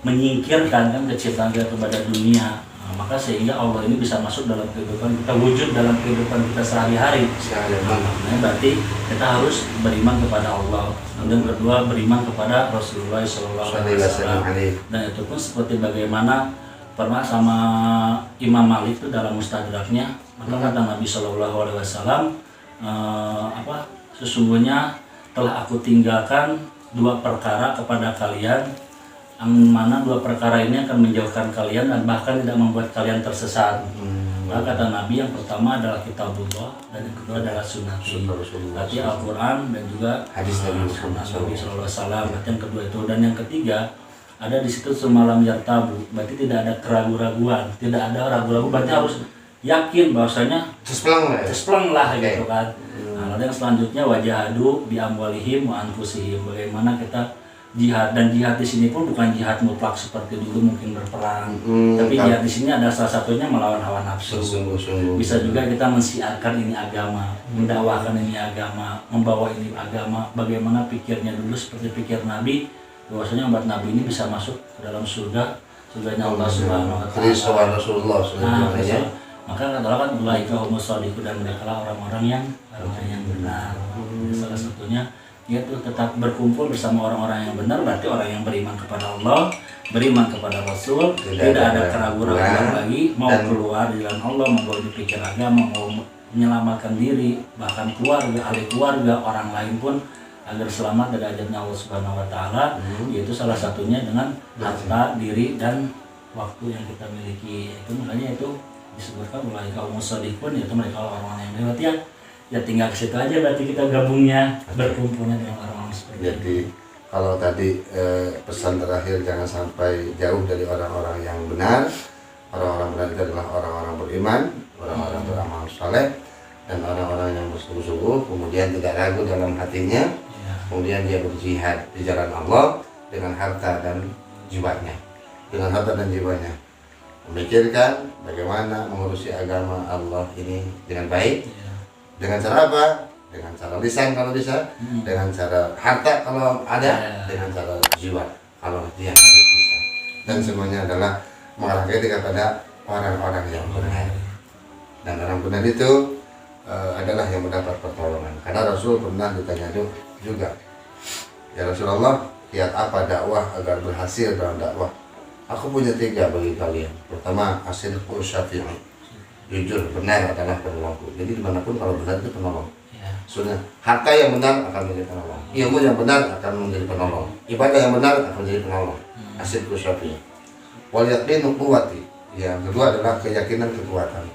menyingkirkan kan kecintaan kita kepada dunia. Maka sehingga Allah ini bisa masuk dalam kehidupan kita, wujud dalam kehidupan kita sehari-hari. Maknanya berarti kita harus beriman kepada Allah. Dan kedua beriman kepada Rasulullah SAW. Dan itu pun seperti bagaimana pernah sama Imam Malik itu dalam Mustadraknya, maka kata Nabi SAW, sesungguhnya telah aku tinggalkan 2 perkara kepada kalian, yang mana 2 perkara ini akan menjauhkan kalian dan bahkan tidak membuat kalian tersesat. Maka kata Nabi yang pertama adalah kitabullah dan yang kedua adalah sunnati. Berarti Al-Quran dan juga hadis Nabi SAW. Yang kedua itu, dan yang ketiga ada di situ semalam yartabu. Berarti tidak ada keraguan-raguan, tidak ada ragu-ragu. Berarti harus yakin bahwasanya cespleng lah gitu kan. Nah, lalu yang selanjutnya wajahadu bi amwalihim wa anfusihim. Bagaimana kita jihad, dan jihad di sini pun bukan jihad mutlak seperti dulu mungkin berperang, tapi jihad di sini ada salah satunya melawan hawa nafsu. Bisa juga kita mensiarkan ini agama, mendakwahkan ini agama, membawa ini agama. Bagaimana pikirnya dulu seperti pikir Nabi, bahwasanya umat Nabi ini bisa masuk ke dalam surganya Allah Subhanahu Wa Taala. Maka katakan ulaika humus shadiqun, dan mereka lah orang-orang yang benar. Salah satunya yaitu tetap berkumpul bersama orang-orang yang benar, berarti orang yang beriman kepada Allah, beriman kepada Rasul, tidak ada keraguan-raguan lagi, mau keluar di jalan Allah, mau dipikir agama, mau menyelamatkan diri, bahkan keluarga, ahli keluarga, orang lain pun agar selamat dari azabnya Allah Subhanahu Wa Taala. Yaitu salah satunya dengan harta, diri dan waktu yang kita miliki. Itu makanya itu disebutkan ulaika humus shadiqun, yaitu mereka orang-orang yang benar. Ya tinggal ke situ aja berarti kita gabungnya, berkumpulnya dengan orang-orang seperti itu. Jadi kalau tadi pesan terakhir jangan sampai jauh dari orang-orang yang benar. Orang-orang benar itu adalah orang-orang beriman, orang-orang beramal saleh, dan orang-orang yang bersungguh-sungguh, kemudian tidak ragu dalam hatinya, kemudian dia berjihad di jalan Allah dengan harta dan jiwanya, memikirkan bagaimana mengurusi agama Allah ini dengan baik. Dengan cara apa? Dengan cara lisan kalau bisa, dengan cara harta kalau ada, dengan cara jiwa kalau dia harus bisa. Dan semuanya adalah mengarahkan kepada orang-orang yang benar. Dan orang benar itu adalah yang mendapat pertolongan. Karena Rasul pernah ditanya juga, ya Rasulullah, kiat apa dakwah agar berhasil dalam dakwah? Aku punya 3 bagi kalian. Pertama, asidqu syafi'i, jujur, benar adalah penolongku. Jadi dimanapun kalau benar itu penolong. Ya. Sunnah, harta yang benar akan menjadi penolong, ilmu yang benar akan menjadi penolong, ibadah yang benar akan menjadi penolong. Asyidku Syafi'i. Wal yaqinu quwwati. Yang kedua adalah keyakinan kekuatan.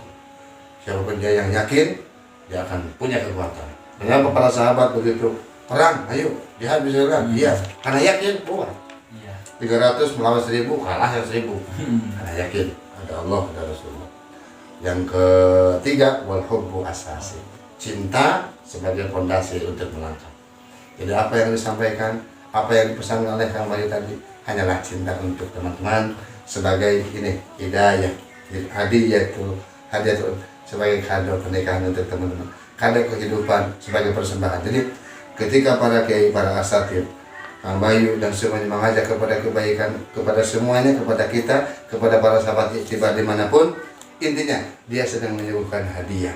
Siapapun dia yang yakin, dia akan punya kekuatan. Mengapa para sahabat begitu perang, ayo jihad bisa iya, karena yakin kuat. Iya. 300 melawan 1000 kalah yang 1000. Karena yakin ada Allah, ada Rasulullah. Yang ketiga, wal hubbu asasi. Cinta sebagai fondasi untuk melangkah. Jadi apa yang disampaikan, apa yang dipesan oleh Kang Bayu tadi hanyalah cinta untuk teman-teman sebagai ini hidayah, hadiah itu sebagai kado pernikahan untuk teman-teman, kado kehidupan sebagai persembahan. Jadi ketika para kiai, para asatid, Kang Bayu dan semuanya mengajak kepada kebaikan, kepada semuanya, kepada kita, kepada para sahabat tiba dimanapun, intinya dia sedang menyuguhkan hadiah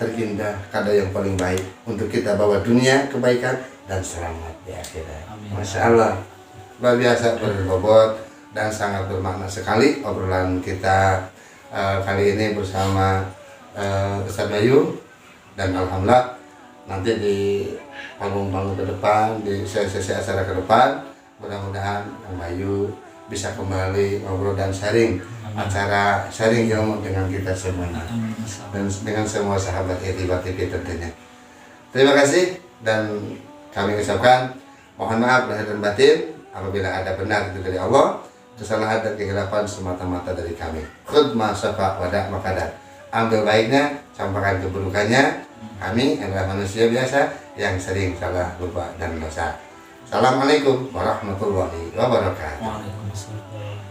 terindah, kado yang paling baik untuk kita bawa dunia kebaikan dan selamat di akhirat. Masya Allah, luar biasa berbobot dan sangat bermakna sekali obrolan kita kali ini bersama Ustaz Bayu. Dan alhamdulillah nanti di panggung-panggung ke depan, di sesi acara ke depan, mudah-mudahan Kang Bayu bisa kembali ngobrol dan sharing, acara sharing ilmu dengan kita semuanya dan dengan semua sahabat Etiba TV tentunya. Terima kasih dan kami ucapkan mohon maaf lahir dan batin apabila ada benar itu dari Allah, kesalahan dan kehilafan semata-mata dari kami. Khudh ma syafa wada' makadar. Ambil baiknya, sampaikan keburukannya. Kami adalah manusia biasa yang sering salah, lupa dan dosa. Assalamualaikum warahmatullahi wabarakatuh. Waalaikumsalam.